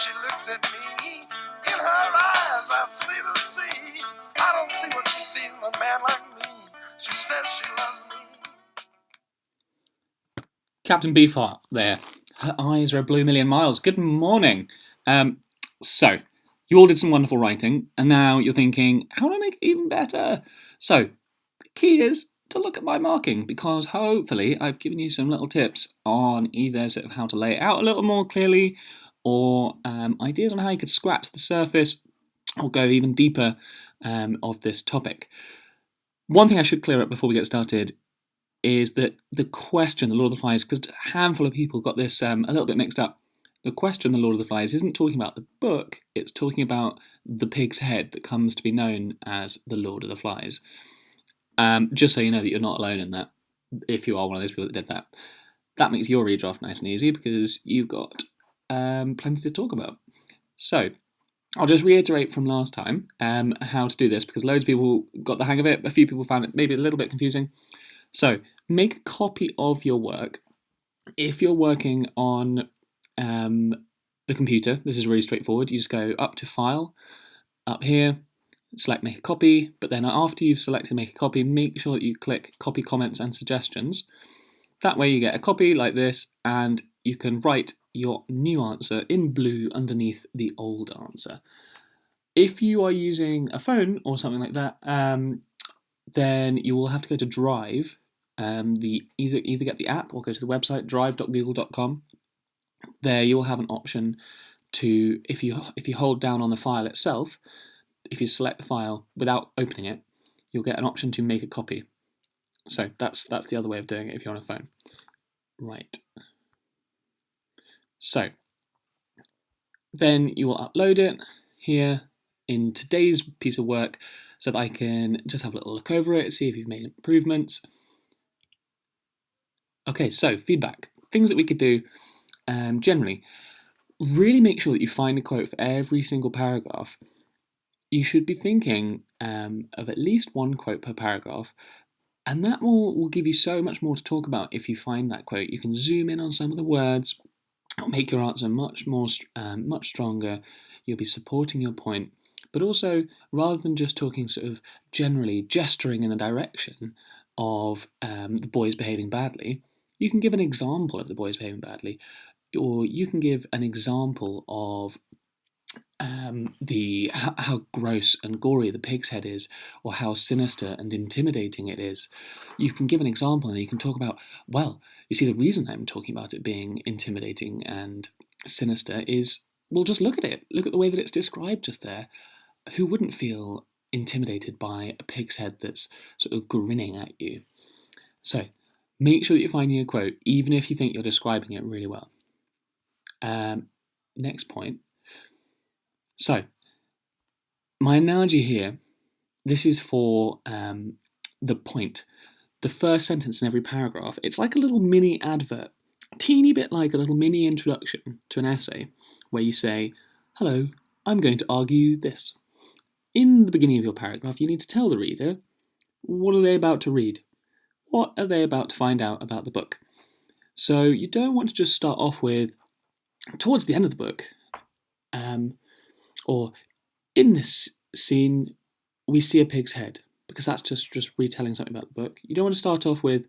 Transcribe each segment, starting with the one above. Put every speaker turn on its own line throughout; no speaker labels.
she looks at me. In her eyes I see the sea. I don't see what she sees in a man like me. She says she loves me.
Captain Beefheart there. Her eyes are a blue million miles. Good morning. So, you all did some wonderful writing, and now you're thinking, how do I make it even better? So, the key is to look at my marking, because hopefully I've given you some little tips on either sort of how to lay it out a little more clearly, or ideas on how you could scratch the surface, or go even deeper of this topic. One thing I should clear up before we get started is that the question, the Lord of the Flies, because a handful of people got this a little bit mixed up. The question, the Lord of the Flies, isn't talking about the book, it's talking about the pig's head that comes to be known as the Lord of the Flies. Just so you know that you're not alone in that, if you are one of those people that did that. That makes your redraft nice and easy, because you've got plenty to talk about. So, I'll just reiterate from last time how to do this, because loads of people got the hang of it, a few people found it maybe a little bit confusing. So, make a copy of your work. If you're working on the computer, this is really straightforward. You just go up to File, up here, select Make a Copy, but then after you've selected Make a Copy, make sure that you click Copy Comments and Suggestions. That way you get a copy like this, and you can write your new answer in blue underneath the old answer. If you are using a phone or something like that, then you will have to go to Drive. Either get the app or go to the website drive.google.com. There you will have an option to, if you hold down on the file itself, if you select the file without opening it, you'll get an option to make a copy. So that's the other way of doing it if you're on a phone. Right. So then you will upload it here in today's piece of work, so that I can just have a little look over it, see if you've made improvements. Okay, so feedback. Things that we could do generally. Really make sure that you find a quote for every single paragraph. You should be thinking of at least one quote per paragraph, and that will give you so much more to talk about if you find that quote. You can zoom in on some of the words. It'll make your answer much stronger. You'll be supporting your point. But also, rather than just talking sort of generally gesturing in the direction of the boys behaving badly, you can give an example of the boys behaving badly, or you can give an example of how gross and gory the pig's head is, or how sinister and intimidating it is. You can give an example, and you can talk about, well, you see, the reason I'm talking about it being intimidating and sinister is, well, just look at it. Look at the way that it's described just there. Who wouldn't feel intimidated by a pig's head that's sort of grinning at you? So, make sure that you're finding a quote, even if you think you're describing it really well. Next point. So, my analogy here, this is for the point. The first sentence in every paragraph, it's like a little mini advert, a teeny bit like a little mini introduction to an essay, where you say, hello, I'm going to argue this. In the beginning of your paragraph, you need to tell the reader, what are they about to read? What are they about to find out about the book? So you don't want to just start off with, towards the end of the book, or in this scene, we see a pig's head, because that's just retelling something about the book. You don't want to start off with,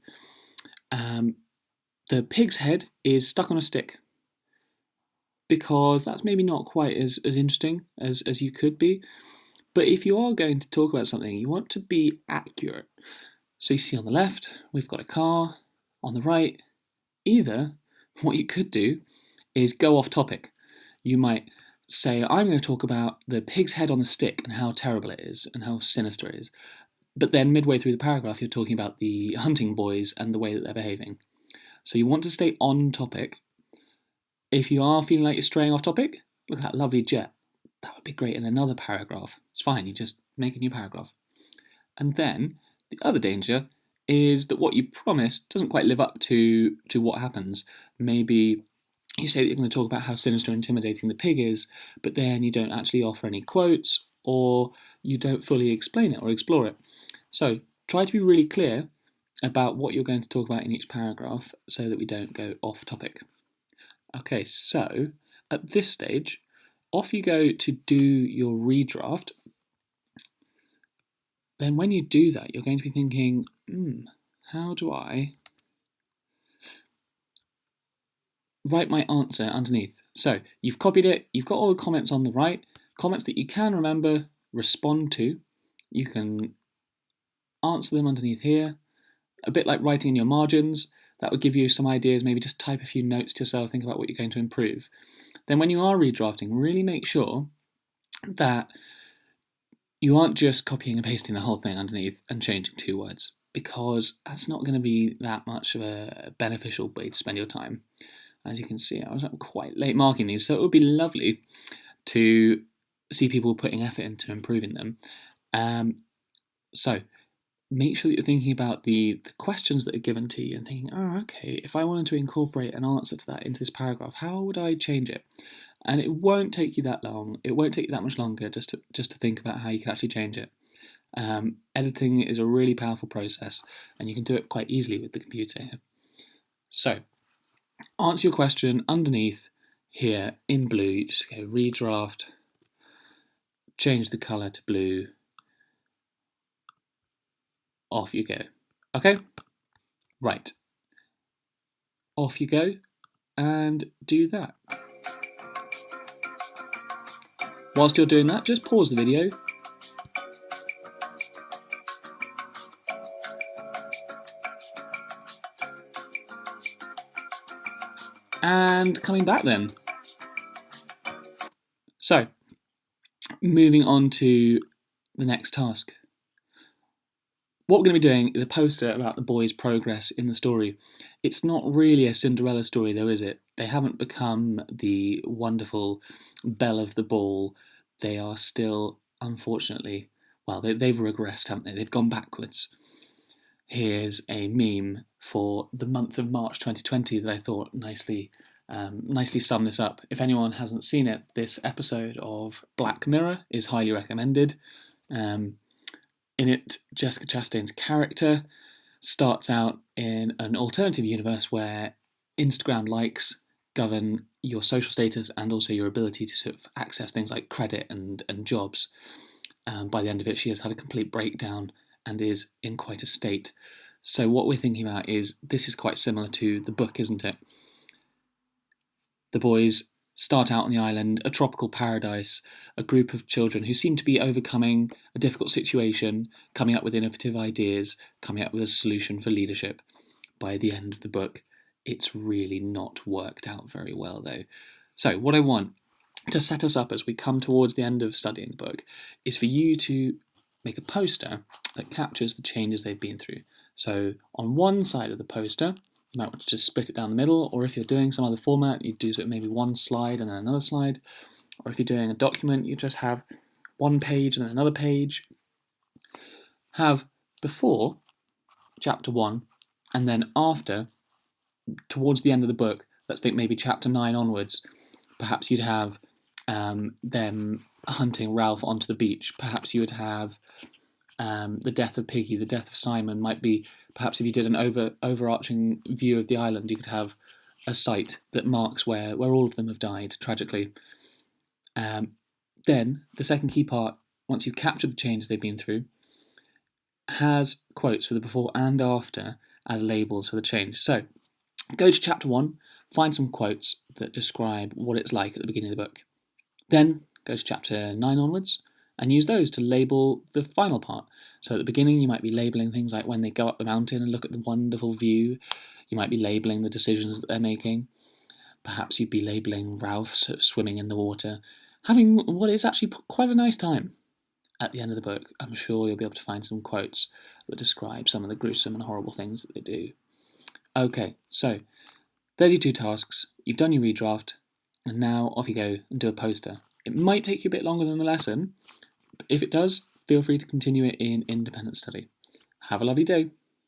the pig's head is stuck on a stick, because that's maybe not quite as interesting as you could be. But if you are going to talk about something, you want to be accurate. So you see on the left, we've got a car. On the right, either what you could do is go off topic. You might say, I'm going to talk about the pig's head on the stick and how terrible it is and how sinister it is. But then midway through the paragraph, you're talking about the hunting boys and the way that they're behaving. So you want to stay on topic. If you are feeling like you're straying off topic, look at that lovely jet. That would be great in another paragraph. It's fine, you just make a new paragraph. And then, the other danger is that what you promised doesn't quite live up to what happens. Maybe you say that you're going to talk about how sinister and intimidating the pig is, but then you don't actually offer any quotes, or you don't fully explain it or explore it. So, try to be really clear about what you're going to talk about in each paragraph so that we don't go off topic. Okay, so at this stage, off you go to do your redraft. Then when you do that, you're going to be thinking, how do I write my answer underneath? So you've copied it, you've got all the comments on the right, comments that you can remember, respond to. You can answer them underneath here. A bit like writing in your margins, that would give you some ideas, maybe just type a few notes to yourself, think about what you're going to improve. Then when you are redrafting, really make sure that you aren't just copying and pasting the whole thing underneath and changing 2 words, because that's not going to be that much of a beneficial way to spend your time. As you can see, I was quite late marking these, so it would be lovely to see people putting effort into improving them. So make sure that you're thinking about the questions that are given to you and thinking, okay, if I wanted to incorporate an answer to that into this paragraph, how would I change it? And it won't take you that long. It won't take you that much longer just to think about how you can actually change it. Editing is a really powerful process, and you can do it quite easily with the computer. So, answer your question underneath here in blue. You just go redraft, change the colour to blue, off you go. Okay? Right. Off you go and do that. Whilst you're doing that, just pause the video. And coming back then. So, moving on to the next task. What we're going to be doing is a poster about the boys' progress in the story. It's not really a Cinderella story though, is it? They haven't become the wonderful belle of the ball. They are still, unfortunately, well, they've regressed, haven't they? They've gone backwards. Here's a meme for the month of March 2020 that I thought nicely summed this up. If anyone hasn't seen it, this episode of Black Mirror is highly recommended. In it, Jessica Chastain's character starts out in an alternative universe where Instagram likes govern your social status and also your ability to sort of access things like credit and jobs. By the end of it, she has had a complete breakdown and is in quite a state. So what we're thinking about is, this is quite similar to the book, isn't it? The boys start out on the island, a tropical paradise, a group of children who seem to be overcoming a difficult situation, coming up with innovative ideas, coming up with a solution for leadership. By the end of the book, it's really not worked out very well, though. So what I want to set us up as we come towards the end of studying the book is for you to make a poster that captures the changes they've been through. So on one side of the poster, you might want to just split it down the middle, or if you're doing some other format, you do sort of maybe one slide and then another slide, or if you're doing a document, you just have one page and then another page. Have before chapter 1 and then after, towards the end of the book, let's think maybe chapter 9 onwards, perhaps you'd have them hunting Ralph onto the beach. Perhaps you would have the death of Piggy, the death of Simon. Might be, perhaps if you did an overarching view of the island, you could have a site that marks where all of them have died, tragically. Then, the second key part, once you've captured the changes they've been through, has quotes for the before and after as labels for the change. So, go to chapter 1, find some quotes that describe what it's like at the beginning of the book. Then, go to chapter 9 onwards, and use those to label the final part. So at the beginning, you might be labelling things like when they go up the mountain and look at the wonderful view. You might be labelling the decisions that they're making. Perhaps you'd be labelling Ralph sort of swimming in the water, having what is actually quite a nice time. At the end of the book, I'm sure you'll be able to find some quotes that describe some of the gruesome and horrible things that they do. Okay, so 32 tasks, you've done your redraft, and now off you go and do a poster. It might take you a bit longer than the lesson, but if it does, feel free to continue it in independent study. Have a lovely day.